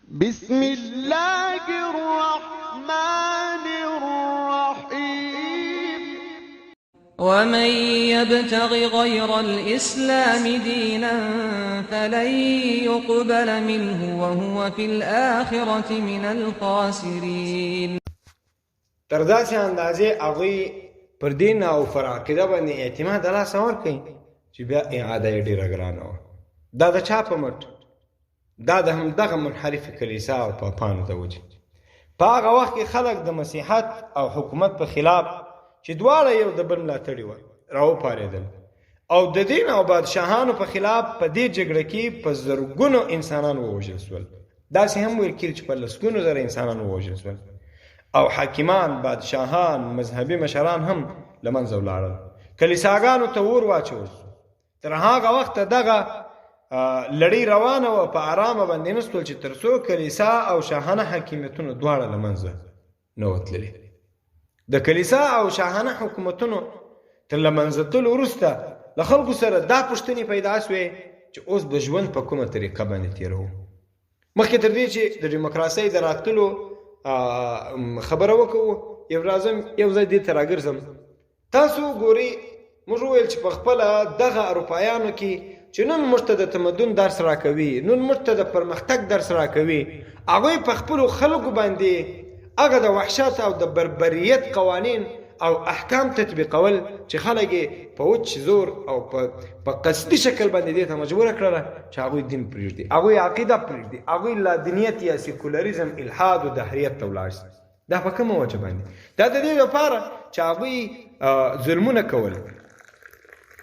بسم الله الرحمن الرحيم ومن يبتغ غير الإسلام دينا فلن يقبل منه وهو في الآخرة من الخاسرين. تر داسې اندازې هغوی پر دین او پر عقیده باندې اعتماد لاسه ورکوي چې بیا اعاده یې ډېره ګرانه وه. دا د چا په مټ؟ دا د همدغه منحرفې کلیسا او پاپانو د وجې. په هغه وخت کې خلک د مسیحیت او حکومت په خلاف چې دواړه یو د بل ملاتړي وه راوپارېدل، او د دین او بادشاهانو په خلاف په دې جګړه کې په زرګونو انسانان ووژل شول. داسې هم ویل کېږي چې په لسګونو زره انسانان ووژل شول، او حاکمان، بادشاهان، مذهبي مشران هم له منځه ولاړل. کلیساګانو ته اور واچول شو. تر هغه وخته دغه لړۍ روانه وه په ارامه باندې نه شول چې تر څو کلیسا او شاهانه حاکمیتونو دواړه له منځه نه وتللې. د کلیسا او شاهانه حکومتونو تر له منځه تلو وروسته له خلکو سره دا پوښتنې پیدا شوې چې اوس به ژوند په کومه طریقه باندې تېروو. مخکې تر دې چې د ډیموکراسۍ د راتلو خبره وکړو، یو ځای دې ته راګرځم. تاسو ګورئ، موږ وویل چې په خپله دغه اروپایانو کې چې نن موږ ته د تمدن درس راکوي، نن موږ ته د پرمختګ درس راکوي، هغوی په خپلو خلکو باندې هغه د وحشت او د بربریت قوانین او احکام تطبیقول چې خلک یې په وچ زور او په قصدي شکل باندې دې ته مجبوره کړله چې هغوی دین پرېږدي، هغوی عقیده پرېږدي، هغوی لادینیت یا سیکولریزم، الحاد او دهریت ته ولاړ شي. دا په کومه وجه باندې؟ دا د دې لپاره چې هغوی ظلمونه کول،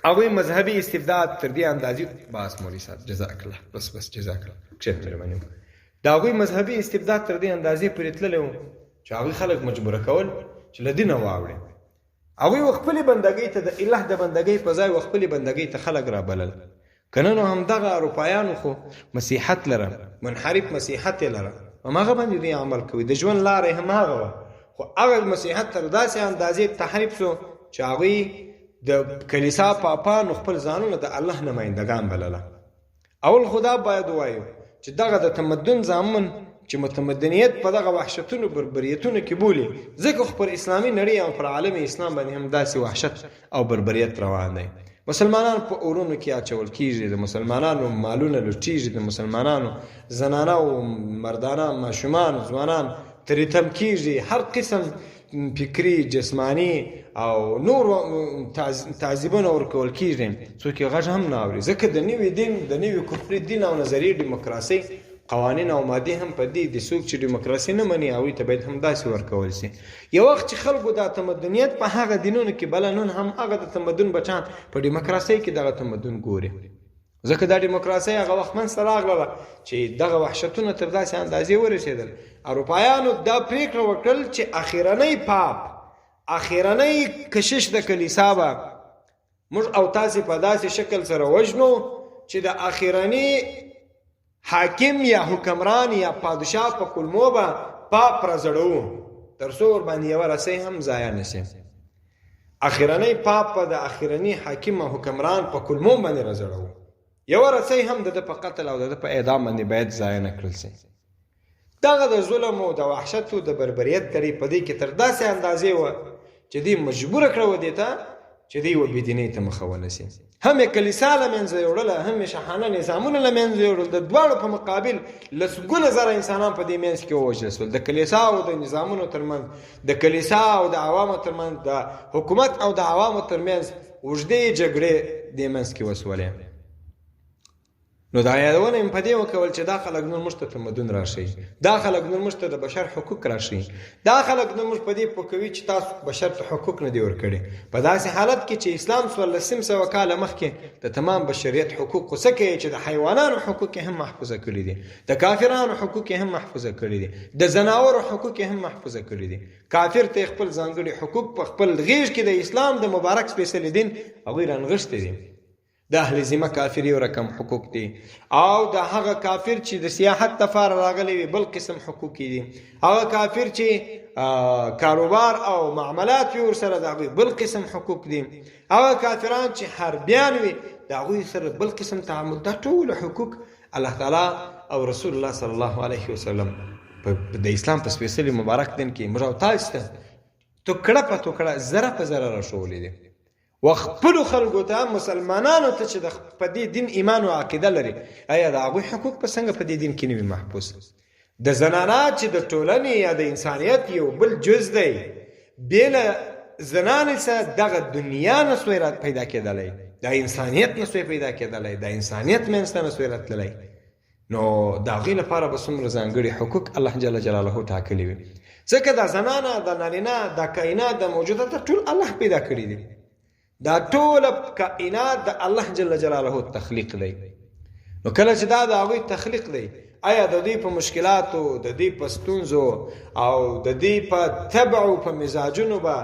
هغوی مذهبي استبداد تر دې اندازې باس مولوي صاحب جزاک الله بس جزاک الله کښېنه مهرباني وکړه. د هغوی مذهبي استبداد تر دې اندازې پورې تللی و چې هغوی خلک مجبوره کول چې له دینه واوړي. هغوی خپلې بندګۍ ته د اله د بندګۍ په ځای خپلې بندګۍ ته خلک رابلل. که نه نو همدغه اروپایانو خو مسیحیت لره، منحرف مسیحیت یې لره، همهغه باندې دوی عمل کوي، د ژوند لاره یې همهغه وه. خو هغه مسیحیت تر داسې اندازې تحریف شو چې هغوی د کلیسا پاپانو خپل ځانونه د الله نمایندګان بلله. اول خدا باید ووایو چې دغه د تمدن زامن چې متمدنیت په دغه وحشتونو بربریتونو کې بولي، ځکه خو پر اسلامي نړۍ او پر عالم اسلام باندې هم داسې وحشت او بربریت روان دی. مسلمانان په اورونو کې اچول کېږي، د مسلمانانو مالونه لوټېږي، د مسلمانانو زنانه او مردانه ماشومان ځوانان ترې تم کېږي، هر قسم فکري، جسمانی او نور تعذیبونه ورکول کېږي، څوک یې غږ هم نه اوري. ځکه د نوي دین، د نوي کفري دین او نظریې ډیموکراسۍ قوانین او مادې هم په دې د څوک چې ډیموکراسي نه مني هغوی ته باید هم داسې ورکول شي. یو وخت چې خلکو دا تمدنیت په هغه دینونو کې بله، نن هم هغه د تمدن بچان په ډیموکراسۍ کې دغه تمدن ګوري. ځکه دا ډیموکراسۍ هغه وخت منځته راغله چې دغه وحشتونه تر داسې اندازې ورسېدل. اروپایانو دا پرېکړه وکړل چې اخرنی پاپ، اخرنی کشش د کلیسا به موږ او تاسې په داسې شکل سره وژنو چې د اخرنی حاکم یا حکمران یا پادشاه په کلمو به پاپ راځړو تر څو ورباندې یوه رسۍ هم ضایع نه شي. اخرنی پاپ به د اخرني حاکم او حکمران په کلمو باندې راځړو، یوه رسۍ هم د ده په قتل او د ده په اعدام باندې باید ضایع نه کړل شي. دغه د ظلم او د وحشت او د بربریت کړۍ په دې کې تر داسې اندازې وه چې دوی مجبوره کړه دې ته چې دوی و بېدینۍ ته مخه ونیسي. هم یې کلیسا له منځه یوړله، هم یې شاهانه نظامونه له منځه یوړل. د دواړو په مقابل لسګونه زره انسانان په دې منځ کې ووژل شول. د کلیسا او د نظامونو ترمنځ، د کلیسا او د عوامو ترمنځ، د حکومت او د عوامو ترمنځ اوږدې جګړې دې منځ کې وسولې. نو دا یادونه مې په دې وکول چې دا خلک نور موږ ته تمدن راشي، دا خلک نور موږ ته د بشر حقوق راشي، دا خلک نور موږ په دې پوکوي چې تاسو بشر ته حقوق نه دي ورکړي، په داسې حالت کې چې اسلام 1400 کاله مخکې د تمام بشریت حقوق څه کوي چې د حیوانانو حقوق هم محفوظه کړي دي، د کافرانو حقوق هم محفوظه کړي دي، د زناورو حقوق هم محفوظه کړي دي. کافر ته خپل ځانګړي حقوق په خپل غیږ کې د اسلام د مبارک سپېڅلي دین هغوی رانغښتي دي. د اهل ذمه کافر یو رقم حقوق دي، او د هغه کافر چې د سیاحت لپاره راغلی وي بل قسم حقوق دي، هغه کافر چې کاروبار او معاملات وي ورسره د هغوی بل قسم حقوق دي، هغه کافران چې حربیان وي د هغوی سره بل قسم تعامل. دا ټول حقوق الله تعالی او رسول الله صلی الله علیه وسلم د اسلام په سپېڅلي مبارک دین کې موږ او تاسو ته ټوکړه په ټوکړه ذره په ذره راښولي دي وخپلو خلکو ته مسلمانانو ته چې په دې دین ایمان او عقیده لري آیا د هغوی حقوق په څنګه په دې دین کې نه وي محفوظ د زنانه چې د ټولنې یا د انسانیت یو بل جز دی بې له زنانې څخه دغه دنیا نه سوی پیدا کېدلی د انسانیت نه سوی پیدا کېدلی د انسانیت منځ ته نه سوی راتللی نو د هغوی لپاره به څومره ځانګړي حقوق الله جل جلاله ټاکلي وي ځکه دا زنانه د نارینه دا کائنات د موجودات ټول الله پیدا کړي دي دا ټول کائنات د الله جل جلاله تخلیق دی نو کله چې دا د هغوی تخلیق دی آیا د دوی په مشکلاتو د دوی په ستونزو او د دوی په طبع او په مزاجونو به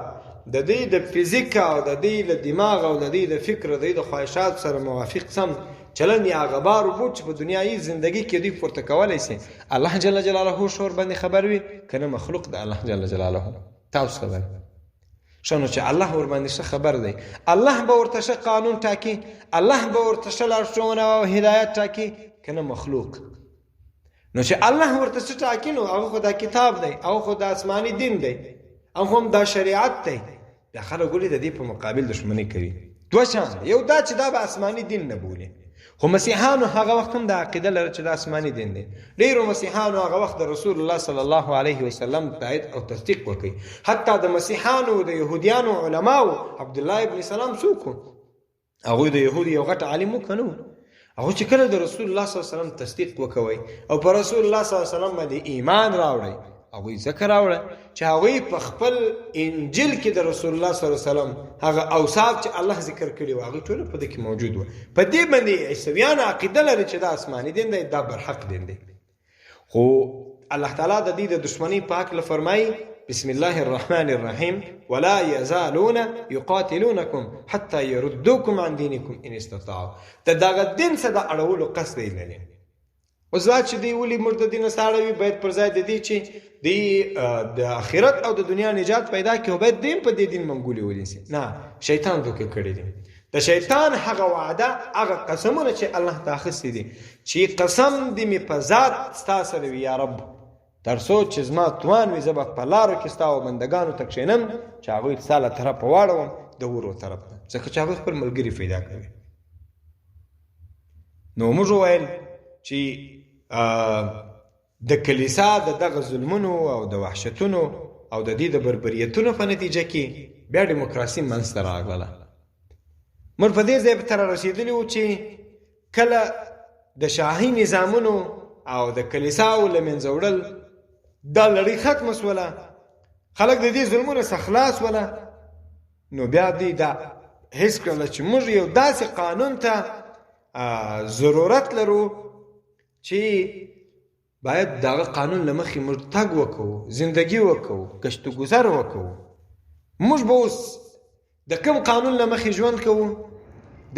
د دوی د فزیک او د دوی له دماغ او د دوی د فکر د دوی د خواهشات سره موافق سم چلن یا غبار او بوج په دنیایي زندگی کې دوی پورته کولای شي الله جل جلاله شور باندې خبر وي کنه مخلوق د الله جل جلاله تاسو خبر شنو چې الله ور باندې څه خبر دی الله به ورته څه قانون ټاکي الله به ورته څه لارښوونه او هدایت ټاکي کنه مخلوق نو چې الله ورته څه ټاکي نو هغه خو دا کتاب دی او خو د آسماني دین دی او هم دا شریعت دی د خلک ولې د دې په مقابل دښمني کوي دوه شان یو دا چې دا به آسماني دین نه بولي خو مسیحیانو هغه وخت هم د عقیده لري چې د آسماني دین دی ډیرو مسیحیانو هغه وخت د رسول الله صلی الله علیه وسلم تایید او تصدیق وکړي حتی د مسیحیانو د یهودیانو علماو عبد الله ابن سلام څوک هغه د یهودي یو غټ عالم وکړو هغه چې کله د رسول الله صلی الله علیه وسلم تصدیق وکوي او پر رسول الله صلی الله علیه وسلم باندې ایمان راوړي هغه ذکر راوړه چې هغه په خپل انجیل کې د رسول الله صلی الله علیه وسلم هغه اوصاف چې الله ذکر کړي و هغه ټول په دې کې موجود و په دې باندې عیسویان عقیده لري چې د آسماني دین دی دا برحق دین دی خو الله تعالی د دې د دشمنی پاک له فرمایي بسم الله الرحمن الرحیم ولا يزالون يقاتلونكم حتى يردوكم عن دينكم ان استطاعوا دغه دین څخه د اړولو قصد یې لري وزات چې دی ولي مرد دین ساړوي باید پر ځای د دې چې د آخرت او د دنیا نجات پیدا کړي او باید دین په دې دین منګولي ولینسي نه شیطان دوکه کړی دی د شیطان هغه وعده هغه قسمونه چې الله تاخصي دي چې قسم دې می په ذات ستاسو وي یا رب تر څو چې زما توان وي زبا په لارو کې ستاسو بندگانو تکشینم چې هغه ساله طرف واړوم د ورو طرف ځکه چې هغه خپل ملګری پیدا کوي نو موږ وایل چې د کلیسا دغه ظلمونو او د وحشتونو او د دې د بربریتونو په نتیجه کې بیا دیموکراسي منځته راغله موږ په دې ځای ته رسیدلی وو چې کله د شاهي نظامونو او د کلیساو له منځه وړل دا لړۍ ختمه شوله خلک د دې ظلمونو څخه خلاص وله نو بیا دې دا حس کړله چې موږ یو داسې قانون ته ضرورت لرو چې باید دغه قانون لمخې موږ تګ وکړو زندگی وکړو کشت و گذر وکړو موږ به اوس د کوم قانون لمخې ژوند کوو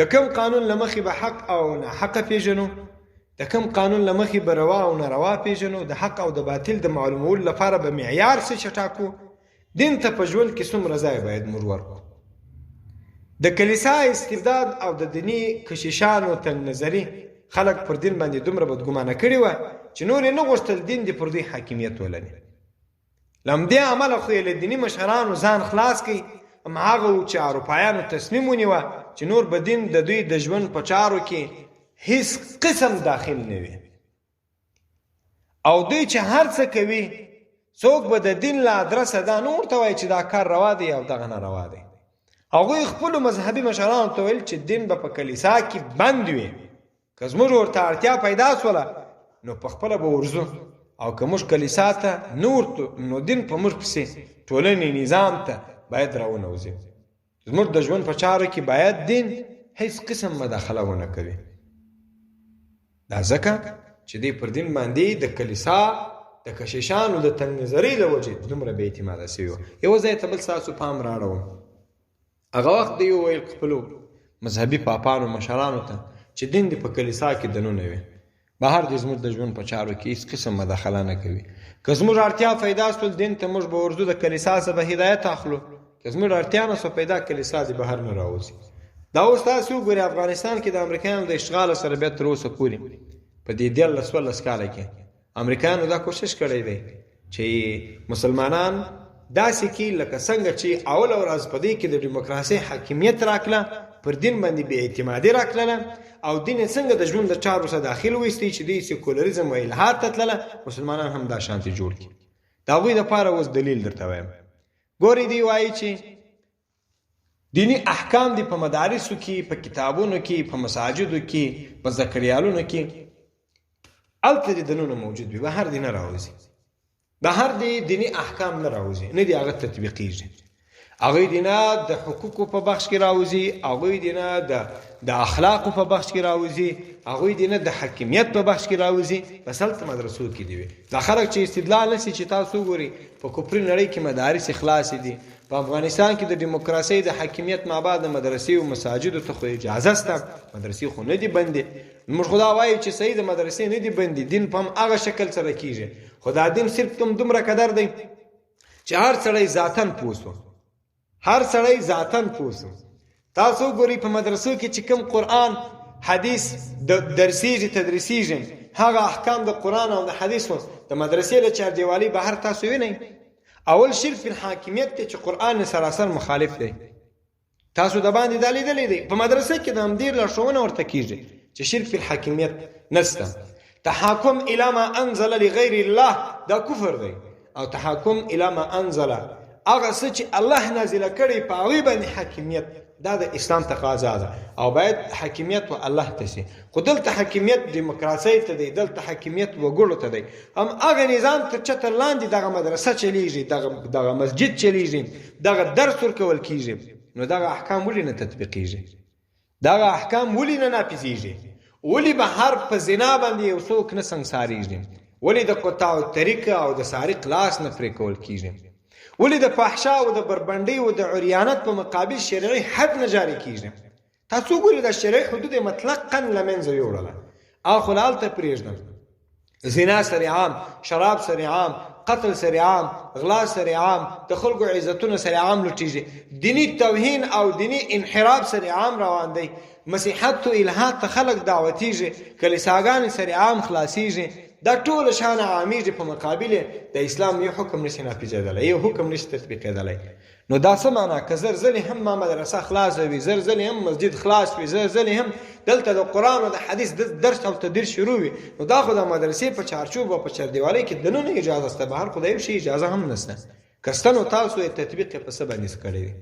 د کوم قانون لمخې به حق او ناحق پیژنو د کوم قانون لمخې به روا او ناروا پیژنو د حق او د باطل د معلومولو لپاره به معیار څه ټاکو دین ته په ژوند کې څومره ځای باید موږ ورکړو د کلیسا استبداد او د دیني کشیشانو تنګ نظري خلق پر دین باندې دومره بدګمانه کړي و چې نور نه غوښتل دین دې پر دوی حاکمیت ولري لمدې عمل خو له دیني مشرانو ځان خلاص کړي هغه چې اروپایانو تصمیم ونیوه چې نور به دین د دوی د ژوند په چارو کې هیڅ قسم داخل نه وي او دوی چې هر څه کوي څوک به د دین له ادرسه دا نور ته وایي چې دا کار روا دی او دغه نه روا دی هغوی خپلو مذهبي مشرانو ته ویل چې دین به په کلیسا کې بند وي که زموږ ورته اړتیا پیدا شوله نو په خپله به ورځو او که موږ کلیسا ته نو دین په موږ پسې ټولنې نظام ته باید راونوځي زموږ د ژوند په چارو کې باید دین هیڅ قسم مداخله ونه کوي دا ځکه چې دی پر دین باندې د کلیسا د کشیشانو د تنګ نظرۍ له وجې دومره بې اعتماده سوي وو یوه ځای ته بل ستاسو پام راړوم هغه وخت دی وویل خپلو مذهبي پاپانو مشرانو ته چې دین دې په کلیسا کې دننه وي بهر دې زموږ د ژوند په چارو کې هیڅ قسم مداخله نه کوي که زموږ اړتیا پیدا شول دین ته موږ به ورځو د کلیسا څخه به هدایت اخلو که زموږ اړتیا نه شوه پیدا کلیسا دې بهر نه راوځي دا اوس تاسو وګورئ افغانستان کې د امریکایانو د اشغال سره بیا تر اوسه پورې په دې 14 کاله کې امریکایانو دا کوشش کړی دی چې مسلمانان داسې کې لکه څنګه چې اول ورځ په دې کې د دیموکراسي حاکمیت راکړه پر دین باندې بې اعتمادي راکړله او دین څنګه د ژوند د چارو سره داخل وایستی چې د سیکولریزم او الحاد ته تلله مسلمانان هم دا شانتي جوړ کړي د هغوی دپاره اوس دلیل درته وایم ګورې دی وایي چې دینی احکام دی په مدارسو کې په کتابونو کې په مساجدو کې په ذکریالونو کې هلته دې دنونه موجود وي بهر دې نه راوځي بهر دې دینی احکام نه راوځي نه دې هغه تطبیقیږي هغوی دې نه د حقوقو په بخش کې راوځي هغوی دې نه د اخلاقو په بخش کې راوځي هغوی دې نه د حاکمیت په بخش کې راوځي بس هلته مدرسو کې دي وي دا خلک چې استدلال نشي چې تاسو وګورئ په کفري نړۍ کې مدارس خلاصې دي په افغانستان کې د دیموکراسۍ د حاکمیت مابعد د مدرسې او مساجدو ته خو اجازه شته مدرسې خو نه دي بندې موږ خو دا وایو چې صحیح د مدرسې نه دي بندې دین په هغه شکل سره کیږي خو دا دین صرف کوم دومره قدر دی چې هر سړی ذاتن پوسو هر سړی ذاتن پوسو تاسو ګورئ په مدرسو کې چې کوم قرآن حدیث د درسیږي تدریسیږي هغه احکام د قرآن او د حدیثو د مدرسې له چاردیوالۍ بهر تاسو وینئ اول شرک فی الحاکمیت دی چې قرآن سراسر مخالف دی تاسو د باندې دا لیدلی دی په مدرسه کې د همدې لارښوونه ورته کیږي چې شرک فی الحاکمیت نسته تحاکم الی ما انزل لغیر الله دا کفر دی او تحاکم الی ما انزل هغه څه چې الله نازله کړي په هغوی باندې حاکمیت دا د اسلام تقاضا ده او باید حاکمیت و الله ته سي خو دلته حاکمیت دیموکراسۍ ته دی دلته حاکمیت وګړو ته دی هم هغه نظام تر چتر لاندې دغه مدرسه چلیږي دغه مسجد چلیږي دغه درس ورکول کیږي نو دغه احکام ولې نه تطبیقیږي دغه احکام ولې نه نافذیږي ولې به هر په زنا باندې یو څوک نه سنګساریږي ولې د قطاع الطریق او د سارق لاس نه پرې کول کیږي ولې د فحشا او د بربندۍ او د عریانت په مقابل شرعي حد نه جاری کیږي تاسو ګورئ د شرعي حدود مطلقاً له منځه یوړله اخو هلته پرېږدم زنا سره عام شراب سره عام قتل سره عام غلا سره عام د خلکو عزتونه سره عام لوټیږي دینی توهین او دینی انحراف سره عام روان دی مسیحیت او الحاد ته خلک دعوتیږي کلیساګانې سره عام خلاصیږي دا ټول شان عامیږي په مقابل د اسلام یو حکم نشي نافذېدلی یو حکم نشي تطبیقېدلی نو دا څه معنا که زر ځلې هم ما مدرسه خلاصه وي زر ځلې هم مسجد خلاص وي زر ځلې هم دلته د قرآن او د حدیث درس او تدریس شروع وي نو دا خو د مدرسې په چارچوب او په چاردیوالۍ کې دننه اجازه شته بهر خو د یو شي اجازه هم نشته که شته نو تاسو یې تطبیق یې په څه باندې کړی دی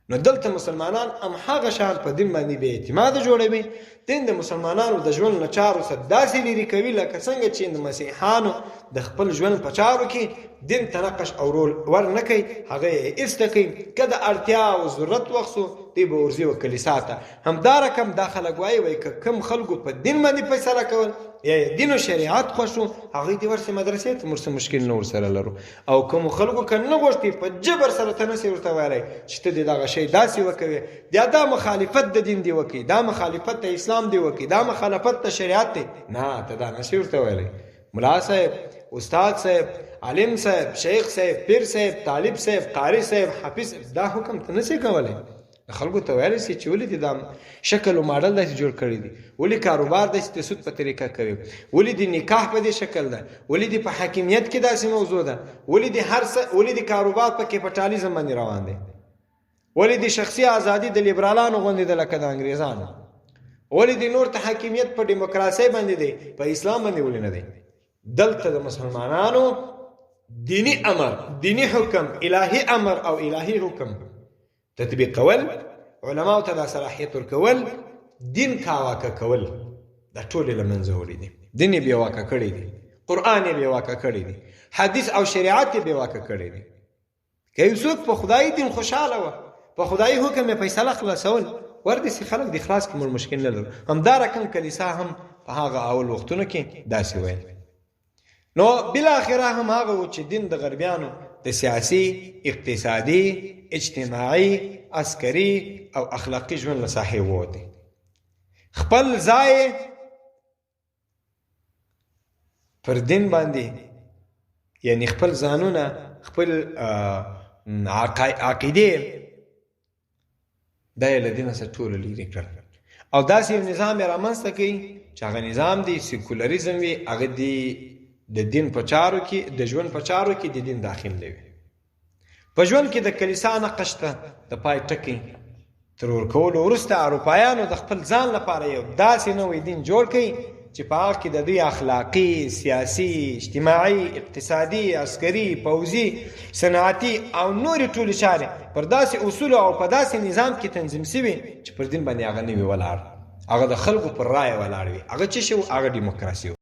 نو دلته مسلمانان هم هغه شان په دین باندې بې اعتماده جوړوي دین د مسلمانانو د ژوند له چارو څخه داسې لرې کوي لکه څنګه چې د مسیحیانو د خپل ژوند په چارو کې دین ته نقش او رول ور نه کوي هغه یې ایسته کوي که د اړتیا او ضرورت وخت سو دی به ورځي و کلیسا ته همدا رقم دا خلک وایي که کوم خلکو په دین باندې فیصله کول یا دین او شریعت خوښ و هغوی دې ورسې مدرسې ته موږ څه مشکل نه ورسره لرو او کومو خلکو که نه غوښتي په جبر سره ته نسې ورته ویلی چې ته دې دغه شی داسې وکوې دا مخالفت د دین دی وکړي دا مخالفت د اسلام دی وکړي دا مخالفت د شریعت دی نه ته دا نسې ورته ویلی ملا صاحب استاد صاحب عالم صاحب شیخ صاحب پیر صاحب طالب صاحب قاری صاحب حافظ دا حکم ته نسې کولی خلکو ته ویلی سي چې ولې دې دا شکل او ماډل داسې جوړ کړی دی ولې کاروبار داسې د سود په طریقه کوي ولې د نکاح په دې شکل ده ولې د په حاکمیت کې داسې موضوع ده ولې د هر څه ولې د کاروبار په کیپټالیزم باندې روان دی ولې د شخصي ازادي د لیبرالانو غوندې ده لکه د انګریزانو ولې د نور ته حاکمیت په دیموکراسۍ باندې دی په اسلام باندې ولې نه دی دلته د مسلمانانو دینی امر دینی حکم الهي امر او الهي حکم تطبیق کول علماء ته دا صلاحیت ورکول دین کاواکه کول دا ټول له منځه وړي دي دین یې بېواکه کړی دی قرآن یې بېواکه کړی دی حدیث او شریعت یې بېواکه کړی دی که یو څوک په خدایي دین خوشحاله وه په خدایي حکم یې فیصله خلاصول وردسې خلک د خلاص کې موږ مشکل نه لرو همدا رقم کلیسا هم په هغه اول وختونو کې داسې ویل نو بالاخره هم هغه و چې دین د غربیانو د سیاسي اقتصادي اجتماعي عسکري او اخلاقي ژوند له ساحې ووتی خپل ځای پر دین باندې یعنی خپل ځانونه خپل عقیدې دا یې له دینه څخه ټوله لرې کړل او داسې یو نظام یې رامنځته کوي چې هغه نظام دی سیکولریزم وي، هغه دی د دین په چارو کې، د ژوند په چارو کې د دین داخل نه وي. په ژوند کې د کلیسا نقش ته د پای ټکی تر ورکولو وروسته اروپایانو د خپل ځان لپاره یو داسې نوی دین جوړ کړي چې په هغه کې د دوی اخلاقي، سیاسي، اجتماعي، اقتصادي، عسکري، پوځي، صنعتي او نورې ټولې چارې پر داسې اصولو او په داسې نظام کې تنظیم شوي چې پر دین باندې هغه نه وي ولاړ، هغه د خلکو پر رایه ولاړ وي. هغه څه شی و؟ هغه ډیموکراسي و.